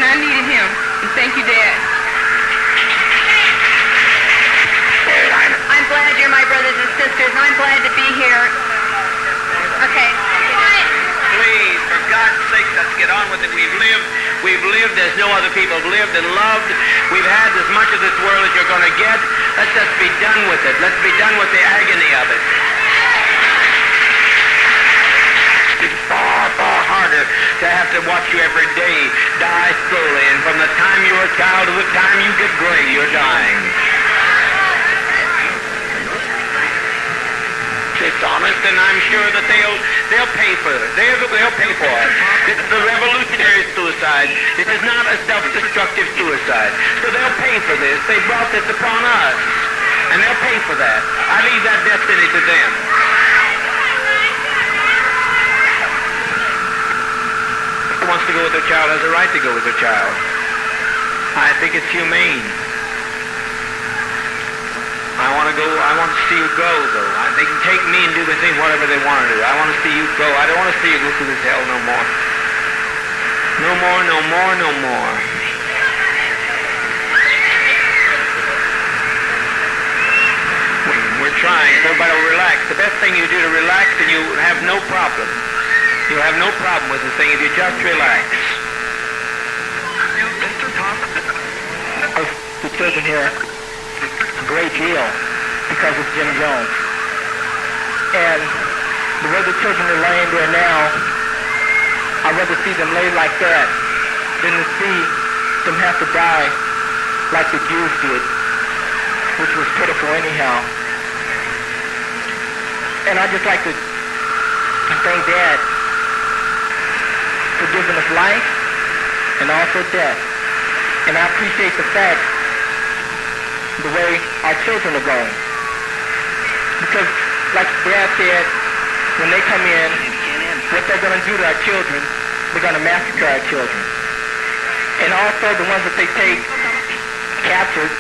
I needed him. And thank you, Dad. I'm glad you're my brothers and sisters, and I'm glad to be here. Okay. Please, for God's sake, let's get on with it. We've lived as no other people have lived and loved. We've had as much of this world as you're going to get. Let's just be done with it. Let's be done with the agony of it. It's far, far harder to have to watch you every day die slowly. And from the time you're a child to the time you get gray, you're dying. It's honest, and I'm sure that they'll pay for it. They'll pay for it. It's the revolutionary suicide. It is not a self-destructive suicide. So they'll pay for this. They brought this upon us, and they'll pay for that. I leave that destiny to them. Who wants to go with their child has a right to go with their child. I think it's humane. I want to see you go, though. They can take me and do with me whatever they want to do. I want to see you go. I don't want to see you go through this hell no more. No more, no more, no more. We're trying. Everybody will relax. The best thing you do to relax, and you have no problem. You have no problem with the thing if you just relax. The children here a great deal because of Jim Jones. And the way the children are laying there now, I'd rather see them lay like that than to see them have to die like the Jews did, which was pitiful anyhow. And I'd just like to thank Dad for giving us life and also death. And I appreciate the fact the way our children are going. Because, like Dad said, when they come in, what they're going to do to our children, they're going to massacre our children. And also the ones that they take captured,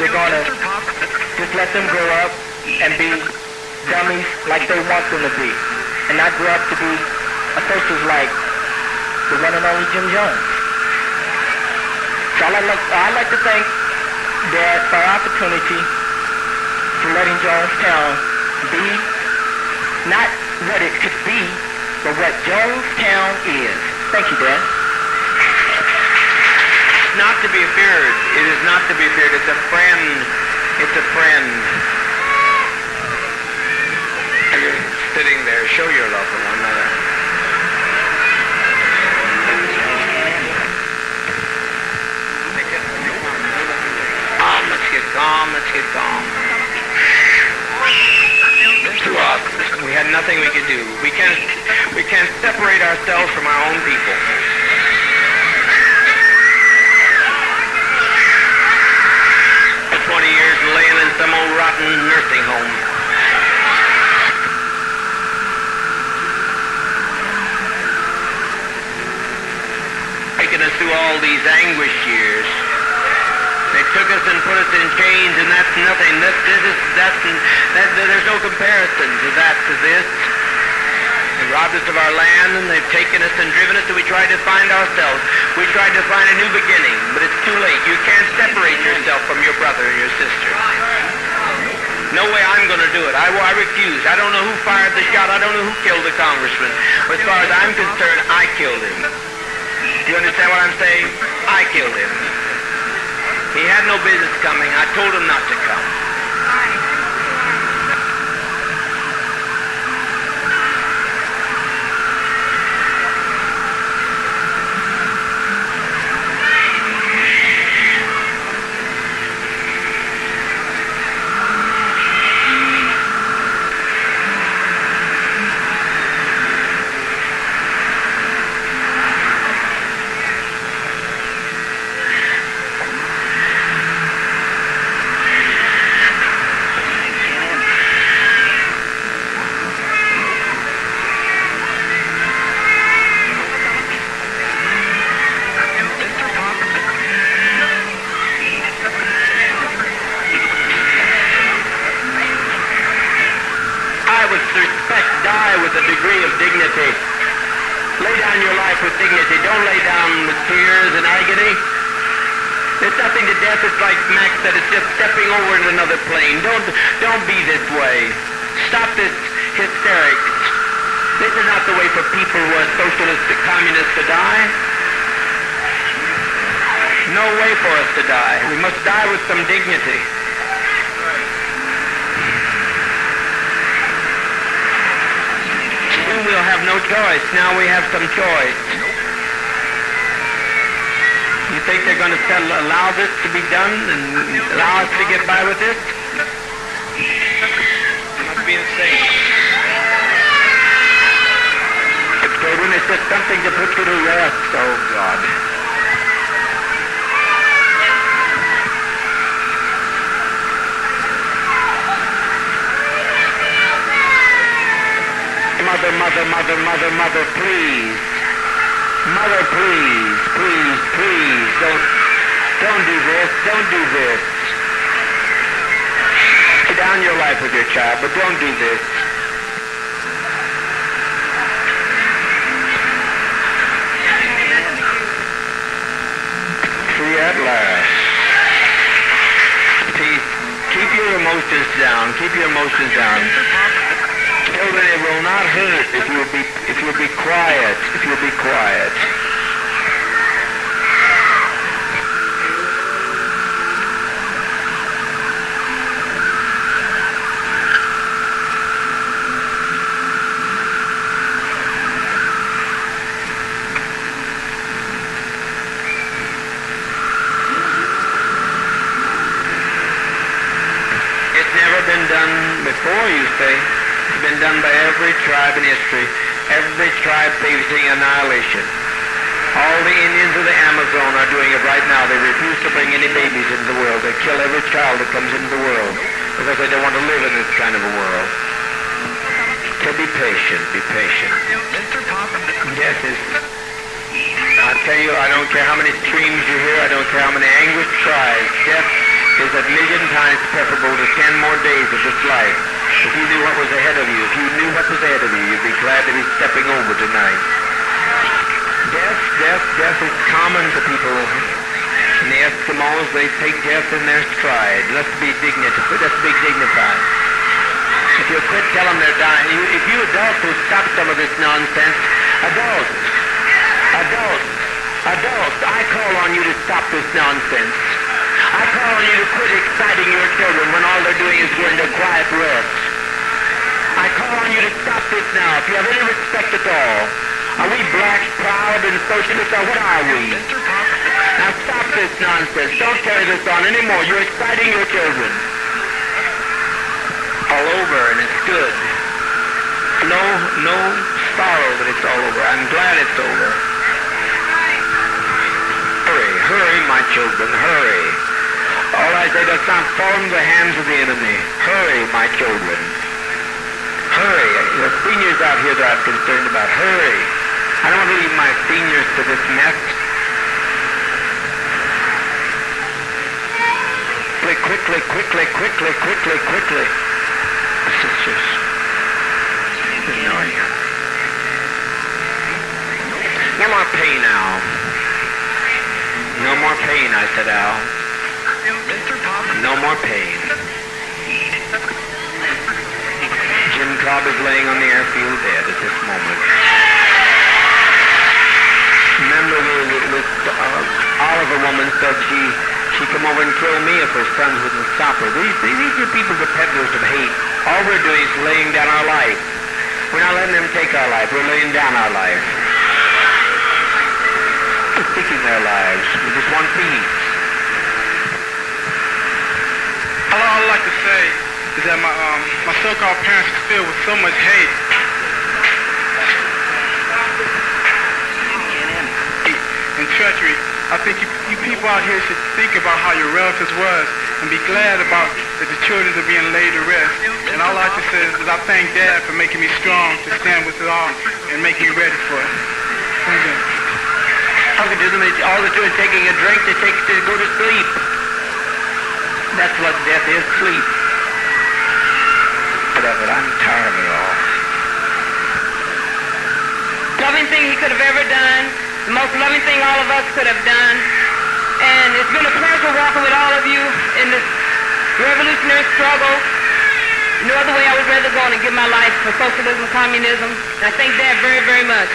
they're going to just let them grow up and be dummies like they want them to be. And not grow up to be associates like the one and only Jim Jones. So I'd like to thank Dad for our opportunity for letting Jonestown be not what it could be, but what Jonestown is. Thank you, Dad. Not to be feared. It is not to be feared. It's a friend. It's a friend. You're sitting there. Show your love for one another. Let's get calm. Let's get calm. To us, we had nothing we could do. We can't separate ourselves from our own people. For 20 years laying in some old rotten nursing home. Taking us through all these anguish years. They took us and put us in chains, and that's nothing. There's no comparison to that, to this. They robbed us of our land, and they've taken us and driven us, and we tried to find ourselves. We tried to find a new beginning, but it's too late. You can't separate yourself from your brother and your sister. No way I'm going to do it. I refuse. I don't know who fired the shot. I don't know who killed the congressman. But as far as I'm concerned, I killed him. Do you understand what I'm saying? I killed him. He had no business coming. I told him not to come. life with dignity. Don't lay down with tears and agony. There's nothing to death. It's like Max said, it's just stepping over to another plane. Don't be this way. Stop this hysterics. This is not the way for people who are socialistic communists to die. No way for us to die. We must die with some dignity. Soon we'll have no choice. Now we have some choice. You think they're going to allow this to be done and allow us to get by with this? It must be insane. Children, it's just something to put you to rest. Oh, God. Mother, mother, mother, mother, mother, please. Mother, please, please, please. Don't do this. Don't do this. Lay down your life with your child, but don't do this. Free at last. Peace. Keep your emotions down. Keep your emotions down. Children, it will not hurt if you'll be quiet. If you'll be quiet. It's never been done before, you say. It's been done by every tribe in history. Every tribe facing annihilation. All the Indians of the Amazon are doing it right now. They refuse to bring any babies into the world. They kill every child that comes into the world because they don't want to live in this kind of a world. So be patient. Be patient. Death is... I tell you, I don't care how many screams you hear. I don't care how many anguished cries. Death is a million times preferable to 10 more days of this life. If you knew what was ahead of you, if you knew what was ahead of you, you'd be glad to be stepping over tonight. Death is common to people. And the Eskimos, they take death in their stride. Let's be dignified. If you quit telling them they're dying, if you adults will stop some of this nonsense, adults, I call on you to stop this nonsense. I call on you to quit exciting your children when all they're doing is going to quiet rest. I call on you to stop this now. If you have any respect at all, are we blacks proud and socialists, or what are we? Now stop this nonsense. Don't carry this on anymore. You're exciting your children. All over, and it's good. No sorrow that it's all over. I'm glad it's over. Hurry, my children, hurry. All right, they does not fall into the hands of the enemy. Hurry, my children. Hurry. The seniors out here that I'm concerned about. Hurry. I don't want to leave my seniors to this mess. Quickly. Sisters. Annoying. No more pain, Al. No more pain, I said, Al. No more pain. Jim Cobb is laying on the airfield dead at this moment. Remember, Oliver woman said she come over and kill me if her sons wouldn't stop her. These are people, the peddlers of hate. All we're doing is laying down our life. We're not letting them take our life. We're laying down our life. We're seeking their lives. We just want peace. All I'd like to say is that my so-called parents are filled with so much hate and treachery. I think you people out here should think about how your relatives was and be glad about that the children are being laid to rest. And all I like to say is that I thank Dad for making me strong to stand with it all and make me ready for it. Thank you. All they do is taking a drink to go to sleep. That's what death is, sleep. But I'm tired of it all. loving thing he could have ever done, the most loving thing all of us could have done. And it's been a pleasure walking with all of you in this revolutionary struggle. No other way I would rather go and give my life for socialism, communism. And I thank Dad very, very much.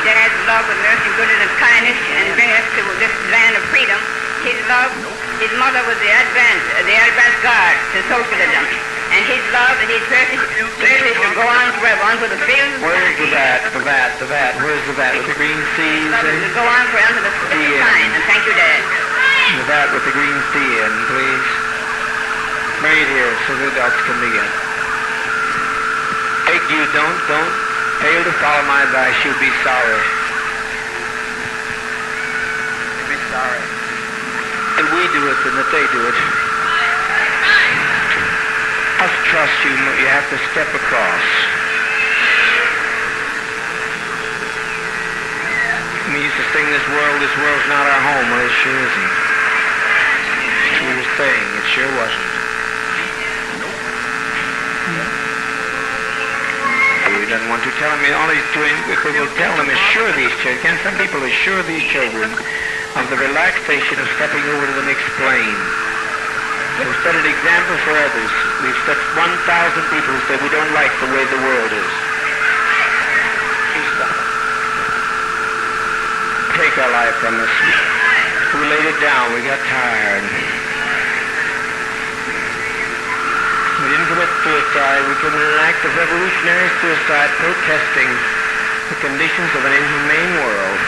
Dad's love of mercy, goodness, and kindness, and bring us to this land of freedom. His love, his mother was the advance guard to socialism. And his love and his purpose will go on forever, on to the fields. Where's the vat? Where's the vat with the green C's? Will go on forever to the sign. And thank you, Dad. The vat with the green C in, please. Right here, so the adults can begin. Beg you, don't fail to follow my advice. You'll be sorry. You'll be sorry. That we do it and that they do it. Must trust you. You have to step across. We used to sing this world's not our home. Well, it sure isn't. We were saying it sure wasn't. He doesn't want to tell me. All he's doing, we will tell them, assure these children. Some people assure these children of the relaxation of stepping over to the next plane. We've set an example for others. We've set 1,000 people who say we don't like the way the world is. Take our life from us. We laid it down. We got tired. We didn't commit suicide. We committed an act of revolutionary suicide protesting the conditions of an inhumane world.